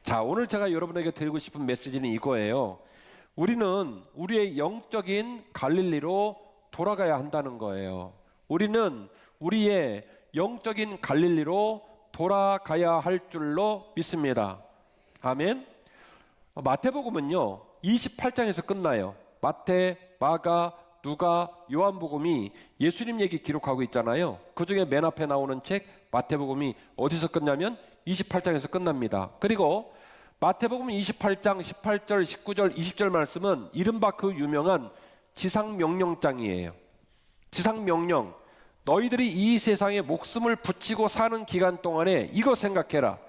자, 오늘 제가 여러분에게 드리고 싶은 메시지는 이거예요. 우리는 우리의 영적인 갈릴리로 돌아가야 한다는 거예요. 우리는 우리의 영적인 갈릴리로 돌아가야 할 줄로 믿습니다. 아멘. 마태복음은요 28장에서 끝나요. 마태, 마가, 누가, 요한복음이 예수님 얘기 기록하고 있잖아요. 그 중에 맨 앞에 나오는 책 마태복음이 어디서 끝나면 28장에서 끝납니다. 그리고 마태복음 28장 18절, 19절, 20절 말씀은 이른바 그 유명한 지상명령장이에요. 지상명령. 너희들이 이 세상에 목숨을 붙이고 사는 기간 동안에 이거 생각해라.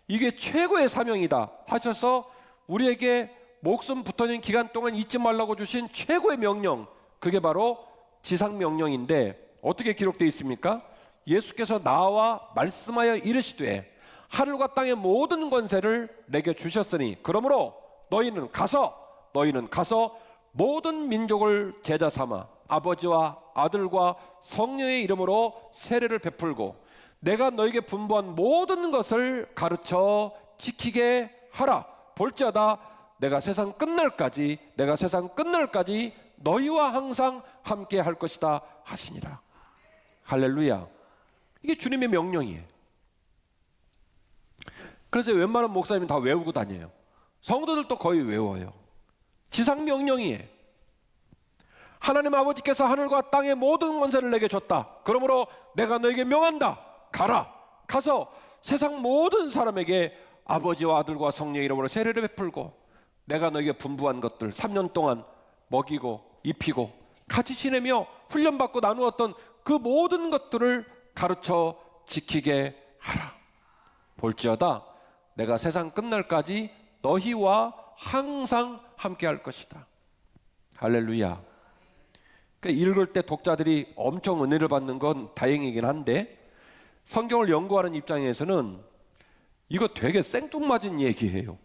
이게 최고의 사명이다 하셔서 우리에게 목숨 붙어있는 기간 동안 잊지 말라고 주신 최고의 명령, 그게 바로 지상명령인데 어떻게 기록되어 있습니까? 예수께서 나와 말씀하여 이르시되 하늘과 땅의 모든 권세를 내게 주셨으니 그러므로 너희는 가서 모든 민족을 제자 삼아 아버지와 아들과 성령의 이름으로 세례를 베풀고 내가 너에게 분부한 모든 것을 가르쳐 지키게 하라. 볼지어다 내가 세상 끝날까지 너희와 항상 함께 할 것이다 하시니라. 할렐루야. 이게 주님의 명령이에요. 그래서 웬만한 목사님은 다 외우고 다녀요. 성도들도 거의 외워요. 지상명령이에요. 하나님 아버지께서 하늘과 땅의 모든 권세를 내게 줬다. 그러므로 내가 너에게 명한다. 가라. 가서 세상 모든 사람에게 아버지와 아들과 성령의 이름으로 세례를 베풀고 내가 너에게 분부한 것들 3년 동안 먹이고 입히고 같이 지내며 훈련받고 나누었던 그 모든 것들을 가르쳐 지키게 하라. 볼지어다 내가 세상 끝날까지 너희와 항상 함께 할 것이다. 할렐루야. 읽을 때 독자들이 엄청 은혜를 받는 건 다행이긴 한데 성경을 연구하는 입장에서는 이거 되게 생뚱맞은 얘기예요.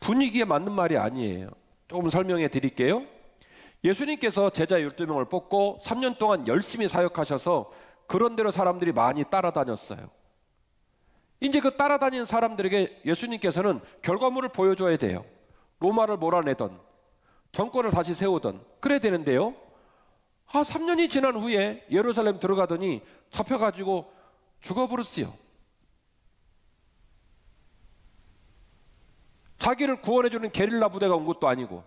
분위기에 맞는 말이 아니에요. 조금 설명해 드릴게요. 예수님께서 제자 12명을 뽑고 3년 동안 열심히 사역하셔서 그런대로 사람들이 많이 따라다녔어요. 이제 그 따라다니는 사람들에게 예수님께서는 결과물을 보여줘야 돼요. 로마를 몰아내던 정권을 다시 세우던 그래야 되는데요. 3년이 지난 후에 예루살렘 들어가더니 잡혀가지고 죽어버렸어요. 자기를 구원해주는 게릴라 부대가 온 것도 아니고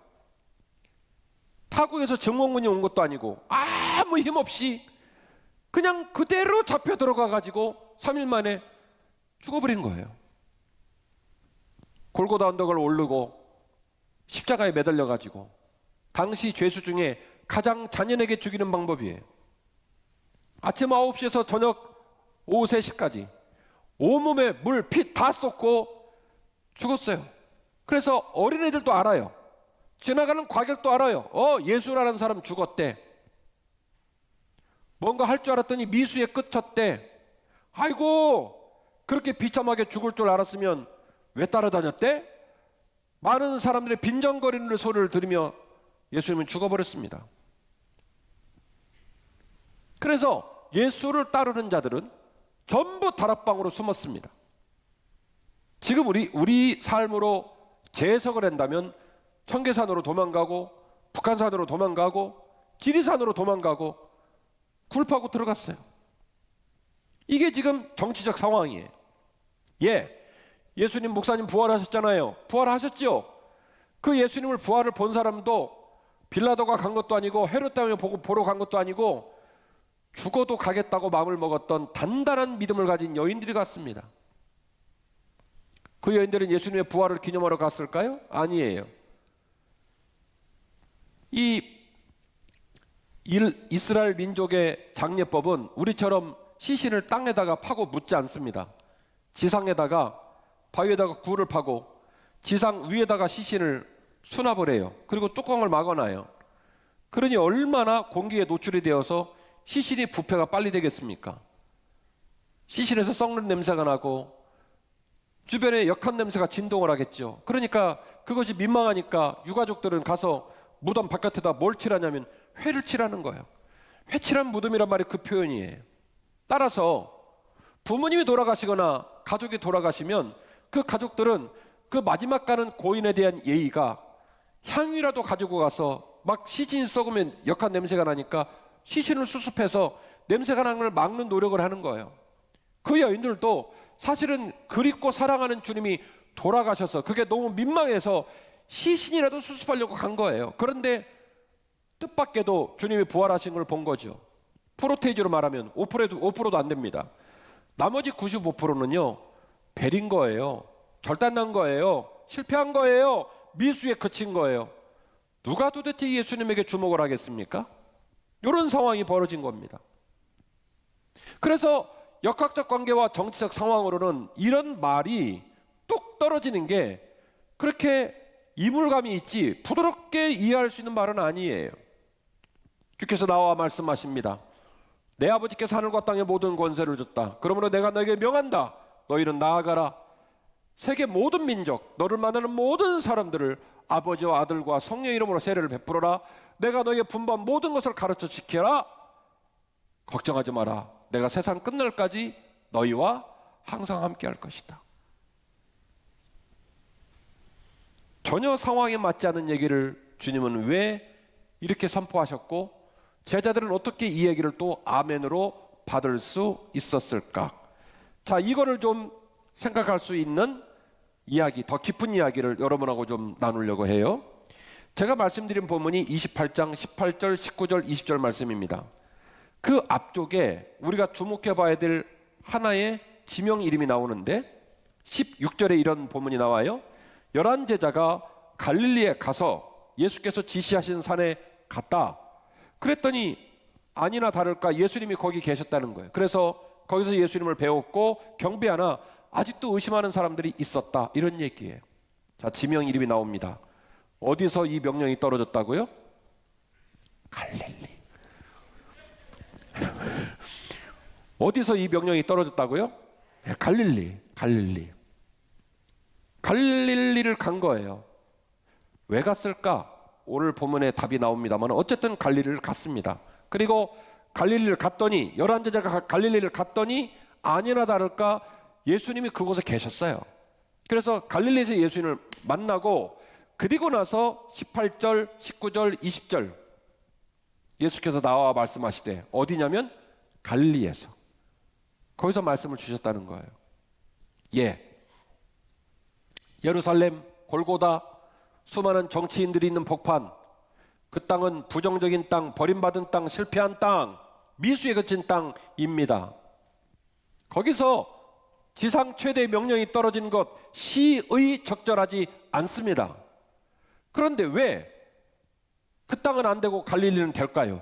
타국에서 증원군이 온 것도 아니고 아무 힘없이 그냥 그대로 잡혀 들어가가지고 3일 만에 죽어버린 거예요. 골고다 언덕을 오르고 십자가에 매달려가지고 당시 죄수 중에 가장 잔인하게 죽이는 방법이에요. 아침 9시에서 저녁 오후 3시까지 온몸에 물, 피 다 쏟고 죽었어요. 그래서 어린애들도 알아요. 지나가는 과객도 알아요. 예수라는 사람 죽었대. 뭔가 할 줄 알았더니 미수에 끝쳤대. 아이고 그렇게 비참하게 죽을 줄 알았으면 왜 따라다녔대? 많은 사람들의 빈정거리는 소리를 들으며 예수님은 죽어버렸습니다. 그래서 예수를 따르는 자들은 전부 다락방으로 숨었습니다. 지금 우리 삶으로 재해석을 한다면 청계산으로 도망가고 북한산으로 도망가고 지리산으로 도망가고 굴파고 들어갔어요. 이게 지금 정치적 상황이에요. 예수님 목사님 부활하셨잖아요. 부활하셨죠? 그 예수님을 부활을 본 사람도 빌라도가 간 것도 아니고 헤롯 왕이 보러 간 것도 아니고 죽어도 가겠다고 마음을 먹었던 단단한 믿음을 가진 여인들이 갔습니다. 그 여인들은 예수님의 부활을 기념하러 갔을까요? 아니에요. 이스라엘 민족의 장례법은 우리처럼 시신을 땅에다가 파고 묻지 않습니다. 지상에다가 바위에다가 굴을 파고 지상 위에다가 시신을 수납을 해요. 그리고 뚜껑을 막아놔요. 그러니 얼마나 공기에 노출이 되어서 시신이 부패가 빨리 되겠습니까? 시신에서 썩는 냄새가 나고 주변에 역한 냄새가 진동을 하겠죠. 그러니까 그것이 민망하니까 유가족들은 가서 무덤 바깥에다 뭘 칠하냐면 회를 칠하는 거예요. 회칠한 무덤이란 말이 그 표현이에요. 따라서 부모님이 돌아가시거나 가족이 돌아가시면 그 가족들은 그 마지막 가는 고인에 대한 예의가 향이라도 가지고 가서 막 시신이 썩으면 역한 냄새가 나니까 시신을 수습해서 냄새가 나는 걸 막는 노력을 하는 거예요. 그 여인들도 사실은 그립고 사랑하는 주님이 돌아가셔서 그게 너무 민망해서 시신이라도 수습하려고 간 거예요. 그런데 뜻밖에도 주님이 부활하신 걸 본 거죠. 프로테이지로 말하면 5%도 안 됩니다. 나머지 95%는요 베린 거예요. 절단난 거예요. 실패한 거예요. 미수에 그친 거예요. 누가 도대체 예수님에게 주목을 하겠습니까? 이런 상황이 벌어진 겁니다. 그래서 역학적 관계와 정치적 상황으로는 이런 말이 뚝 떨어지는 게 그렇게 이물감이 있지 부드럽게 이해할 수 있는 말은 아니에요. 주께서 나와 말씀하십니다. 내 아버지께서 하늘과 땅의 모든 권세를 줬다. 그러므로 내가 너에게 명한다. 너희는 나아가라. 세계 모든 민족, 너를 만나는 모든 사람들을 아버지와 아들과 성령 이름으로 세례를 베풀어라. 내가 너희의 분반 모든 것을 가르쳐 지켜라. 걱정하지 마라. 내가 세상 끝날까지 너희와 항상 함께 할 것이다. 전혀 상황에 맞지 않는 얘기를 주님은 왜 이렇게 선포하셨고 제자들은 어떻게 이 얘기를 또 아멘으로 받을 수 있었을까? 자, 이거를 좀 생각할 수 있는 이야기, 더 깊은 이야기를 여러분하고 좀 나누려고 해요. 제가 말씀드린 본문이 28장 18절, 19절, 20절 말씀입니다. 그 앞쪽에 우리가 주목해 봐야 될 하나의 지명 이름이 나오는데 16절에 이런 본문이 나와요. 11 제자가 갈릴리에 가서 예수께서 지시하신 산에 갔다. 그랬더니 아니나 다를까 예수님이 거기 계셨다는 거예요. 그래서 거기서 예수님을 배웠고 경배하나 아직도 의심하는 사람들이 있었다. 이런 얘기예요. 자, 지명 이름이 나옵니다. 어디서 이 명령이 떨어졌다고요? 갈릴리. 어디서 이 명령이 떨어졌다고요? 갈릴리. 갈릴리를 간 거예요. 왜 갔을까? 오늘 본문에 답이 나옵니다만 어쨌든 갈릴리를 갔습니다. 그리고 갈릴리를 갔더니 11제자가 갈릴리를 갔더니 아니나 다를까 예수님이 그곳에 계셨어요. 그래서 갈릴리에서 예수님을 만나고 그리고 나서 18절, 19절, 20절 예수께서 나와 말씀하시되 어디냐면 갈릴리에서 거기서 말씀을 주셨다는 거예요. 예루살렘, 골고다, 수많은 정치인들이 있는 복판, 그 땅은 부정적인 땅, 버림받은 땅, 실패한 땅, 미수에 그친 땅입니다. 거기서 지상 최대의 명령이 떨어진 것 시의 적절하지 않습니다. 그런데 왜 그 땅은 안 되고 갈릴리는 될까요?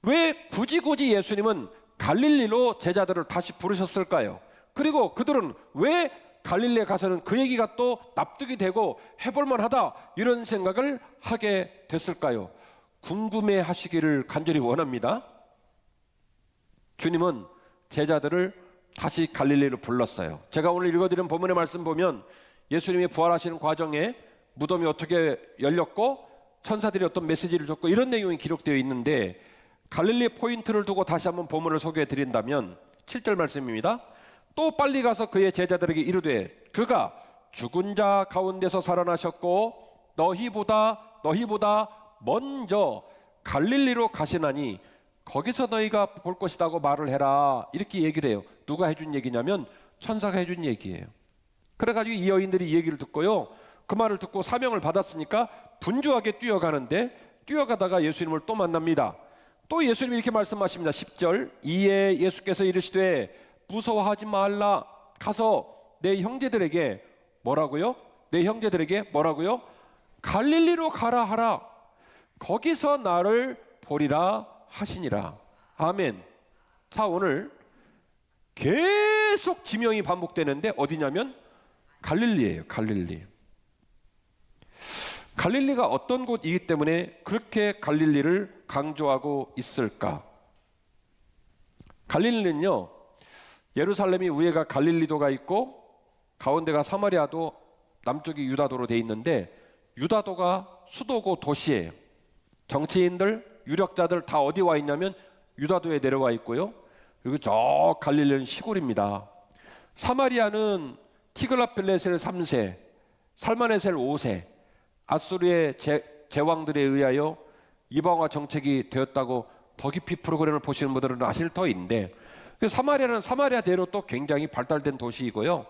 왜 굳이 예수님은 갈릴리로 제자들을 다시 부르셨을까요? 그리고 그들은 왜 갈릴리에 가서는 그 얘기가 또 납득이 되고 해볼만 하다 이런 생각을 하게 됐을까요? 궁금해 하시기를 간절히 원합니다. 주님은 제자들을 다시 갈릴리로 불렀어요. 제가 오늘 읽어드린 본문의 말씀 보면 예수님이 부활하시는 과정에 무덤이 어떻게 열렸고 천사들이 어떤 메시지를 줬고 이런 내용이 기록되어 있는데 갈릴리 포인트를 두고 다시 한번 본문을 소개해 드린다면 7절 말씀입니다. 또 빨리 가서 그의 제자들에게 이르되 그가 죽은 자 가운데서 살아나셨고 너희보다 먼저 갈릴리로 가시나니 거기서 너희가 볼 것이라고 말을 해라. 이렇게 얘기를 해요. 누가 해준 얘기냐면 천사가 해준 얘기예요. 그래가지고 이 여인들이 이 얘기를 듣고요, 그 말을 듣고 사명을 받았으니까 분주하게 뛰어가는데 뛰어가다가 예수님을 또 만납니다. 또 예수님이 이렇게 말씀하십니다. 10절 이에 예수께서 이르시되 무서워하지 말라. 가서 내 형제들에게 뭐라고요? 갈릴리로 가라 하라. 거기서 나를 보리라 하시니라. 아멘. 자, 오늘 계속 지명이 반복되는데 어디냐면 갈릴리예요. 갈릴리가 어떤 곳이기 때문에 그렇게 갈릴리를 강조하고 있을까? 갈릴리는요, 예루살렘이 위에가 갈릴리도가 있고 가운데가 사마리아도, 남쪽이 유다도로 돼 있는데 유다도가 수도고 도시예요. 정치인들, 유력자들 다 어디 와 있냐면 유다도에 내려와 있고요. 그리고 저 갈릴리는 시골입니다. 사마리아는 티글라필레셀 3세, 살마네셀 5세, 아수르의 제왕들에 의하여 이방화 정책이 되었다고 더 깊이 프로그램을 보시는 분들은 아실 터인데, 사마리아는 사마리아대로 또 굉장히 발달된 도시이고요.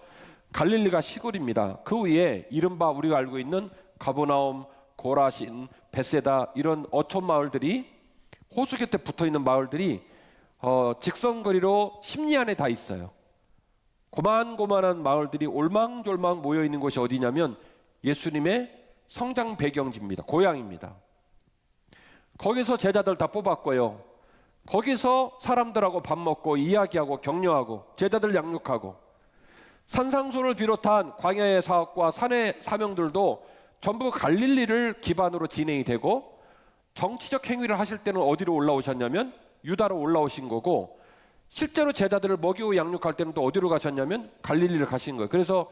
갈릴리가 시골입니다. 그 위에 이른바 우리가 알고 있는 가버나움, 고라신, 베세다 이런 어촌 마을들이, 호수 곁에 붙어있는 마을들이 직선거리로 10리 안에 다 있어요. 고만고만한 마을들이 올망졸망 모여있는 곳이 어디냐면 예수님의 성장 배경지입니다. 고향입니다. 거기서 제자들 다 뽑았고요. 거기서 사람들하고 밥 먹고 이야기하고 격려하고 제자들 양육하고, 산상수를 비롯한 광야의 사역과 산의 사명들도 전부 갈릴리를 기반으로 진행이 되고, 정치적 행위를 하실 때는 어디로 올라오셨냐면 유다로 올라오신 거고, 실제로 제자들을 먹이고 양육할 때는 또 어디로 가셨냐면 갈릴리를 가신 거예요. 그래서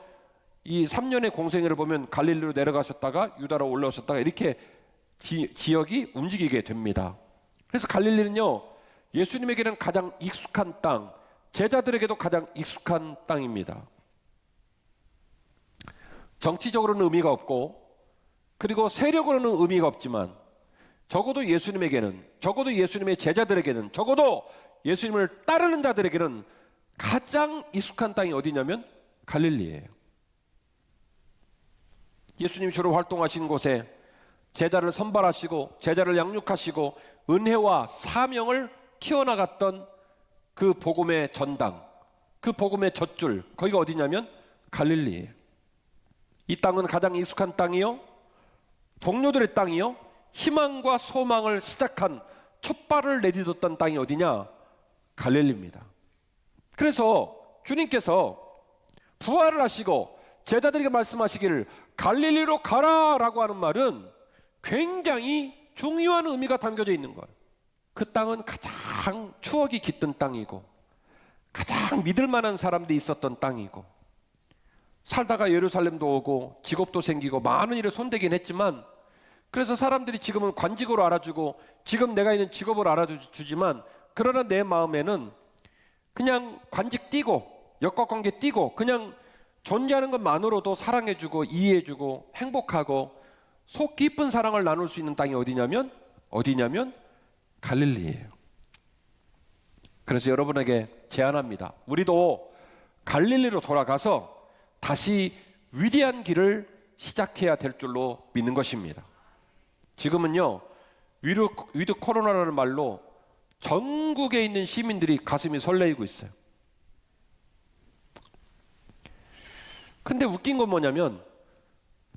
이 3년의 공생애를 보면 갈릴리로 내려가셨다가 유다로 올라오셨다가 이렇게 지역이 움직이게 됩니다. 그래서 갈릴리는요, 예수님에게는 가장 익숙한 땅, 제자들에게도 가장 익숙한 땅입니다. 정치적으로는 의미가 없고, 그리고 세력으로는 의미가 없지만, 적어도 예수님에게는, 적어도 예수님의 제자들에게는, 적어도 예수님을 따르는 자들에게는 가장 익숙한 땅이 어디냐면 갈릴리예요. 예수님이 주로 활동하신 곳에 제자를 선발하시고 제자를 양육하시고 은혜와 사명을 키워나갔던 그 복음의 전당, 그 복음의 젖줄, 거기가 어디냐면 갈릴리예요. 이 땅은 가장 익숙한 땅이요, 동료들의 땅이요, 희망과 소망을 시작한 첫발을 내딛었던 땅이 어디냐? 갈릴리입니다. 그래서 주님께서 부활을 하시고 제자들에게 말씀하시기를 갈릴리로 가라라고 하는 말은 굉장히 중요한 의미가 담겨져 있는 거예요. 그 땅은 가장 추억이 깃든 땅이고, 가장 믿을 만한 사람들이 있었던 땅이고, 살다가 예루살렘도 오고 직업도 생기고 많은 일에 손대긴 했지만, 그래서 사람들이 지금은 관직으로 알아주고 지금 내가 있는 직업을 알아주지만, 그러나 내 마음에는 그냥 관직 띄고 역학관계 띄고 그냥 존재하는 것만으로도 사랑해주고 이해해주고 행복하고 속 깊은 사랑을 나눌 수 있는 땅이 어디냐면 갈릴리예요. 그래서 여러분에게 제안합니다. 우리도 갈릴리로 돌아가서 다시 위대한 길을 시작해야 될 줄로 믿는 것입니다. 지금은요, 위드 코로나라는 말로 전국에 있는 시민들이 가슴이 설레이고 있어요. 근데 웃긴 건 뭐냐면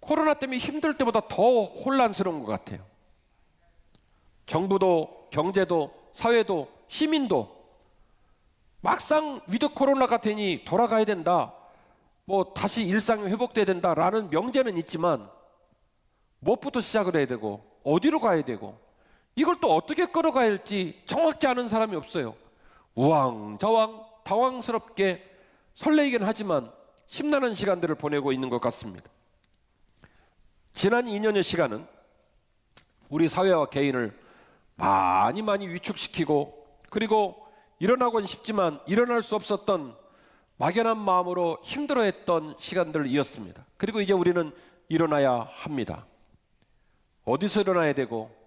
코로나 때문에 힘들 때보다 더 혼란스러운 것 같아요. 정부도 경제도 사회도 시민도 막상 위드 코로나가 되니 돌아가야 된다, 뭐 다시 일상이 회복돼야 된다라는 명제는 있지만 무엇부터 시작을 해야 되고 어디로 가야 되고 이걸 또 어떻게 끌어가야 할지 정확히 아는 사람이 없어요. 우왕좌왕 당황스럽게 설레이긴 하지만 심란한 시간들을 보내고 있는 것 같습니다. 지난 2년의 시간은 우리 사회와 개인을 많이 위축시키고, 그리고 일어나곤 싶지만 일어날 수 없었던 막연한 마음으로 힘들어했던 시간들이었습니다. 그리고 이제 우리는 일어나야 합니다. 어디서 일어나야 되고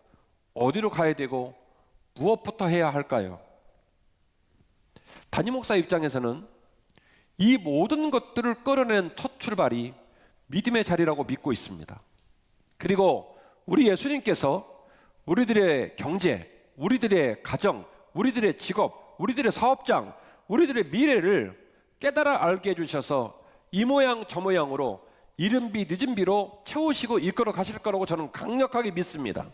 어디로 가야 되고 무엇부터 해야 할까요? 담임 목사 입장에서는 이 모든 것들을 끌어내는 첫 출발이 믿음의 자리라고 믿고 있습니다. 그리고 우리 예수님께서 우리들의 경제, 우리들의 가정, 우리들의 직업, 우리들의 사업장, 우리들의 미래를 깨달아 알게 해주셔서 이 모양 저 모양으로 이른 비 늦은 비로 채우시고 이끌어 가실 거라고 저는 강력하게 믿습니다.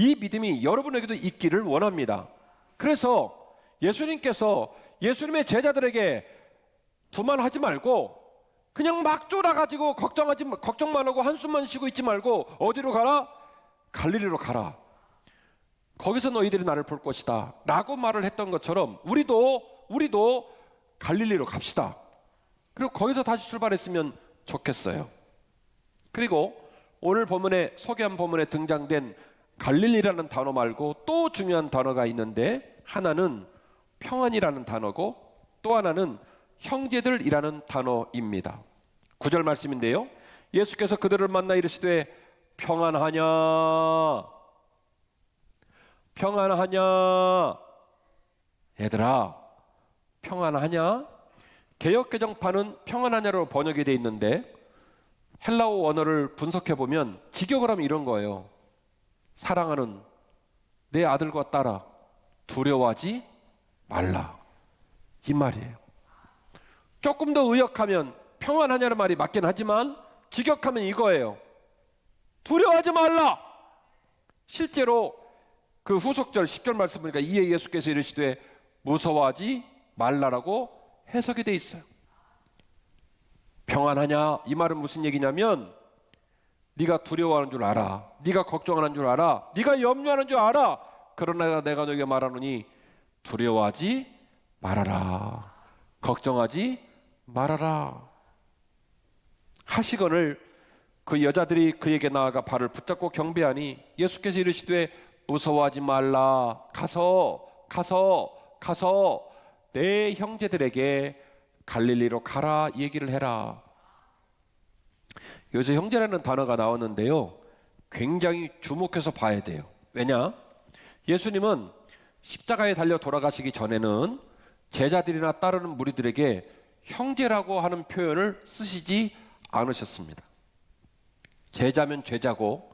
이 믿음이 여러분에게도 있기를 원합니다. 그래서 예수님께서 예수님의 제자들에게 두만하지 말고 그냥 막 쫄아가지고 걱정만 하고 한숨만 쉬고 있지 말고 어디로 가라? 갈릴리로 가라. 거기서 너희들이 나를 볼 것이다 라고 말을 했던 것처럼 우리도 갈릴리로 갑시다. 그리고 거기서 다시 출발했으면 좋겠어요. 그리고 오늘 본문에 소개한 본문에 등장된 갈릴리라는 단어 말고 또 중요한 단어가 있는데, 하나는 평안이라는 단어고 또 하나는 형제들이라는 단어입니다. 9절 말씀인데요. 예수께서 그들을 만나 이르시되 평안하냐 평안하냐. 얘들아 평안하냐? 개역개정판은 평안하냐로 번역이 되어 있는데 헬라어 원어를 분석해 보면 직역을 하면 이런 거예요. 사랑하는 내 아들과 딸아 두려워하지 말라, 이 말이에요. 조금 더 의역하면 평안하냐는 말이 맞긴 하지만 직역하면 이거예요. 두려워하지 말라. 실제로 그 후속절 10절 말씀 보니까 이에 예수께서 이르시되 무서워하지 말라라고 해석이 돼 있어요. 평안하냐 이 말은 무슨 얘기냐면 네가 두려워하는 줄 알아, 네가 걱정하는 줄 알아, 네가 염려하는 줄 알아. 그러나 내가 너에게 말하노니 두려워하지 말아라, 걱정하지 말아라. 하시건을 그 여자들이 그에게 나아가 발을 붙잡고 경배하니 예수께서 이르시되 무서워하지 말라. 가서 내 형제들에게 갈릴리로 가라 얘기를 해라. 여기서 형제라는 단어가 나오는데요, 굉장히 주목해서 봐야 돼요. 왜냐? 예수님은 십자가에 달려 돌아가시기 전에는 제자들이나 따르는 무리들에게 형제라고 하는 표현을 쓰시지 않으셨습니다. 제자면 제자고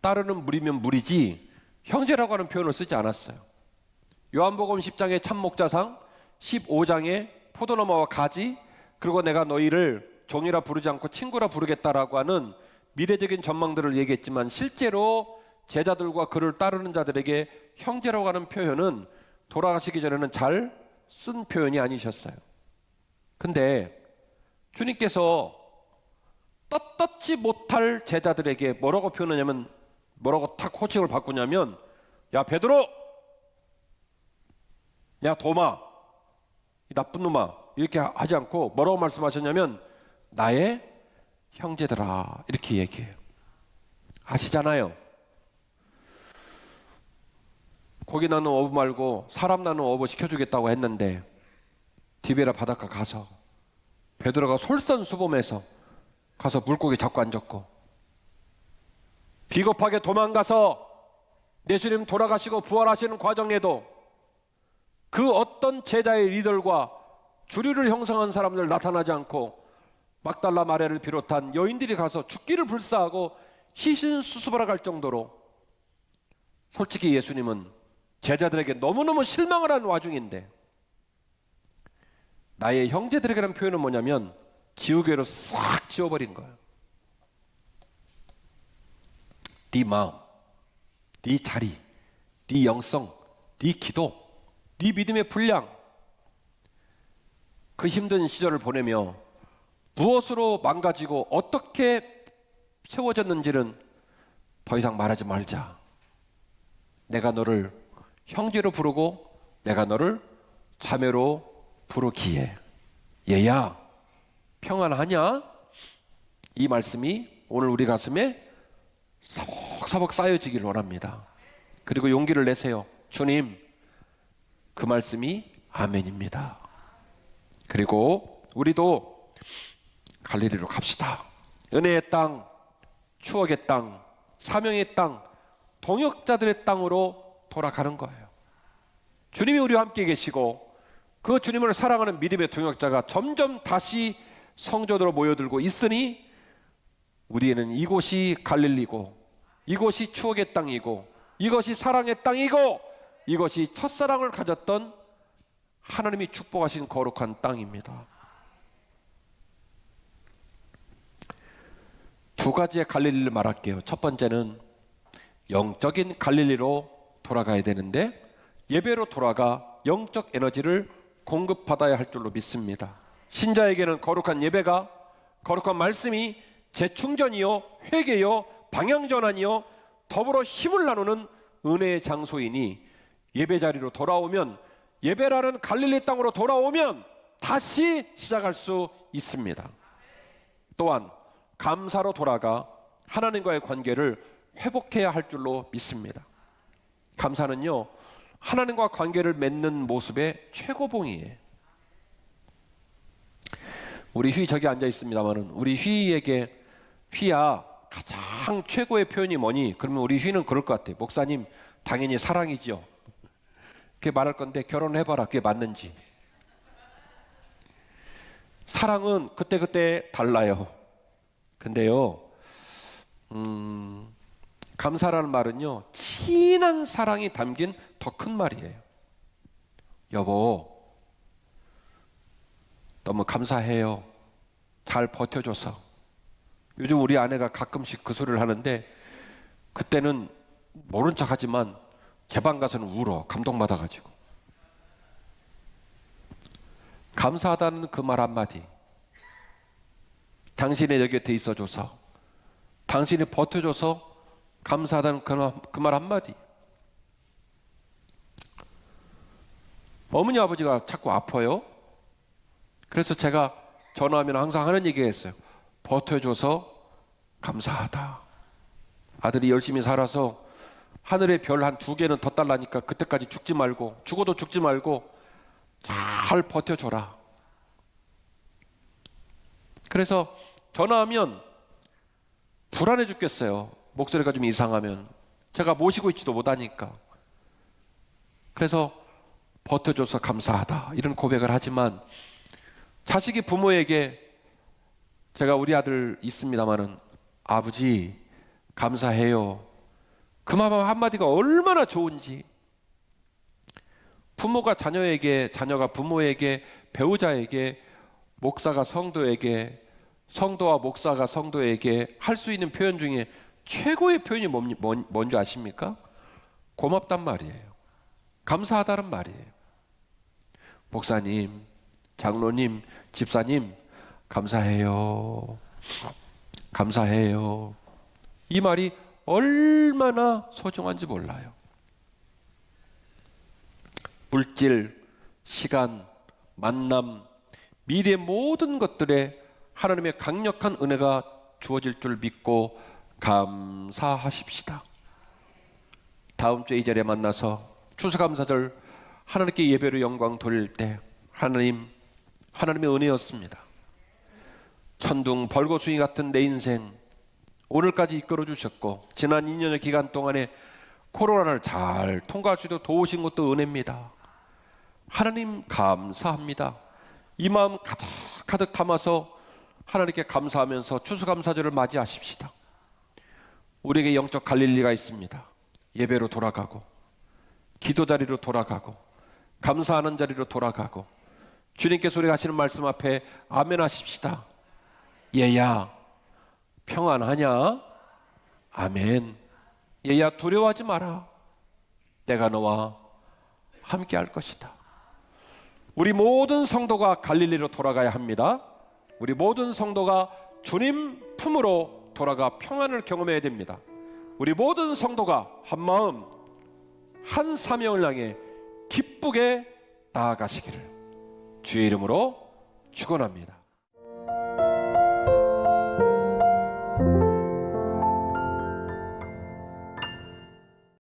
따르는 무리면 무리지 형제라고 하는 표현을 쓰지 않았어요. 요한복음 10장의 참목자상, 15장의 포도나무와 가지, 그리고 내가 너희를 종이라 부르지 않고 친구라 부르겠다라고 하는 미래적인 전망들을 얘기했지만 실제로 제자들과 그를 따르는 자들에게 형제라고 하는 표현은 돌아가시기 전에는 잘 쓴 표현이 아니셨어요. 근데 주님께서 떳떳지 못할 제자들에게 뭐라고 표현하냐면, 뭐라고 탁 호칭을 바꾸냐면, 야 베드로, 야 도마, 이 나쁜 놈아, 이렇게 하지 않고 뭐라고 말씀하셨냐면 나의 형제들아, 이렇게 얘기해요. 아시잖아요. 고기 나는 어부 말고 사람 나는 어부 시켜주겠다고 했는데 디베라 바닷가 가서 베드로가 솔선수범해서 가서 물고기 잡고 앉았고, 비겁하게 도망가서 예수님 돌아가시고 부활하시는 과정에도 그 어떤 제자의 리더가 주류를 형성한 사람들 나타나지 않고 막달라 마리아를 비롯한 여인들이 가서 죽기를 불사하고 시신수습하러 갈 정도로 솔직히 예수님은 제자들에게 너무너무 실망을 한 와중인데 나의 형제들에게라는 표현은 뭐냐면 지우개로 싹 지워버린 거예요. 네 마음, 네 자리, 네 영성, 네 기도, 네 믿음의 분량, 그 힘든 시절을 보내며 무엇으로 망가지고 어떻게 세워졌는지는 더 이상 말하지 말자. 내가 너를 형제로 부르고 내가 너를 자매로 부르기에 얘야 평안하냐? 이 말씀이 오늘 우리 가슴에 사복사복 쌓여지기를 원합니다. 그리고 용기를 내세요. 주님, 그 말씀이 아멘입니다. 그리고 우리도 갈릴리로 갑시다. 은혜의 땅, 추억의 땅, 사명의 땅, 동역자들의 땅으로 돌아가는 거예요. 주님이 우리와 함께 계시고 그 주님을 사랑하는 믿음의 동역자가 점점 다시 성전으로 모여들고 있으니 우리에는 이곳이 갈릴리고 이곳이 추억의 땅이고 이것이 사랑의 땅이고 이것이 첫사랑을 가졌던 하나님이 축복하신 거룩한 땅입니다. 두 가지의 갈릴리를 말할게요. 첫 번째는 영적인 갈릴리로 돌아가야 되는데 예배로 돌아가 영적 에너지를 공급받아야 할 줄로 믿습니다. 신자에게는 거룩한 예배가, 거룩한 말씀이 재충전이요, 회개요, 방향전환이요, 더불어 힘을 나누는 은혜의 장소이니 예배 자리로 돌아오면, 예배라는 갈릴리 땅으로 돌아오면 다시 시작할 수 있습니다. 또한 감사로 돌아가 하나님과의 관계를 회복해야 할 줄로 믿습니다. 감사는요, 하나님과 관계를 맺는 모습의 최고봉이에요. 우리 휘 저기 앉아 있습니다만은 우리 휘에게 휘야 가장 최고의 표현이 뭐니? 그러면 우리 휘는 그럴 것 같아. 목사님 당연히 사랑이지요. 그렇게 말할 건데 결혼해봐라. 그게 맞는지. 사랑은 그때그때 달라요. 근데요, 감사라는 말은요, 진한 사랑이 담긴 더 큰 말이에요. 여보, 너무 감사해요. 잘 버텨줘서. 요즘 우리 아내가 가끔씩 그 소리를 하는데, 그때는 모른 척 하지만 제 방 가서는 울어. 감동받아가지고. 감사하다는 그 말 한마디, 당신의 여기 곁에 있어줘서, 당신이 버텨줘서 감사하다는 그 말 한마디. 어머니 아버지가 자꾸 아파요. 그래서 제가 전화하면 항상 하는 얘기가 있어요. 버텨줘서 감사하다. 아들이 열심히 살아서 하늘의 별 한 2개는 더 달라니까 그때까지 죽지 말고, 죽어도 죽지 말고 잘 버텨줘라. 그래서 전화하면 불안해 죽겠어요. 목소리가 좀 이상하면. 제가 모시고 있지도 못하니까. 그래서 버텨줘서 감사하다 이런 고백을 하지만, 자식이 부모에게, 제가 우리 아들 있습니다마는, 아버지 감사해요, 그 말 한마디가 얼마나 좋은지. 부모가 자녀에게, 자녀가 부모에게, 배우자에게, 목사가 성도에게, 성도와 목사가 성도에게 할 수 있는 표현 중에 최고의 표현이 뭔지 아십니까? 고맙단 말이에요. 감사하다는 말이에요. 목사님, 장로님, 집사님 감사해요. 감사해요. 이 말이 얼마나 소중한지 몰라요. 물질, 시간, 만남, 미래의 모든 것들에 하나님의 강력한 은혜가 주어질 줄 믿고 감사하십시다. 다음 주 이 자리에 만나서 추수감사절 하나님께 예배로 영광 돌릴 때, 하나님의 은혜였습니다. 천둥 벌거숭이 같은 내 인생 오늘까지 이끌어 주셨고, 지난 2년의 기간 동안에 코로나를 잘 통과할 수 있도록 도우신 것도 은혜입니다. 하나님 감사합니다. 이 마음 가득 담아서 하나님께 감사하면서 추수감사절을 맞이하십시다. 우리에게 영적 갈릴리가 있습니다. 예배로 돌아가고, 기도 자리로 돌아가고, 감사하는 자리로 돌아가고, 주님께서 우리가 하시는 말씀 앞에 아멘 하십시다. 얘야 평안하냐? 아멘. 얘야 두려워하지 마라. 내가 너와 함께 할 것이다. 우리 모든 성도가 갈릴리로 돌아가야 합니다. 우리 모든 성도가 주님 품으로 돌아가 평안을 경험해야 됩니다. 우리 모든 성도가 한 마음 한 사명을 향해 기쁘게 나아가시기를 주의 이름으로 축원합니다.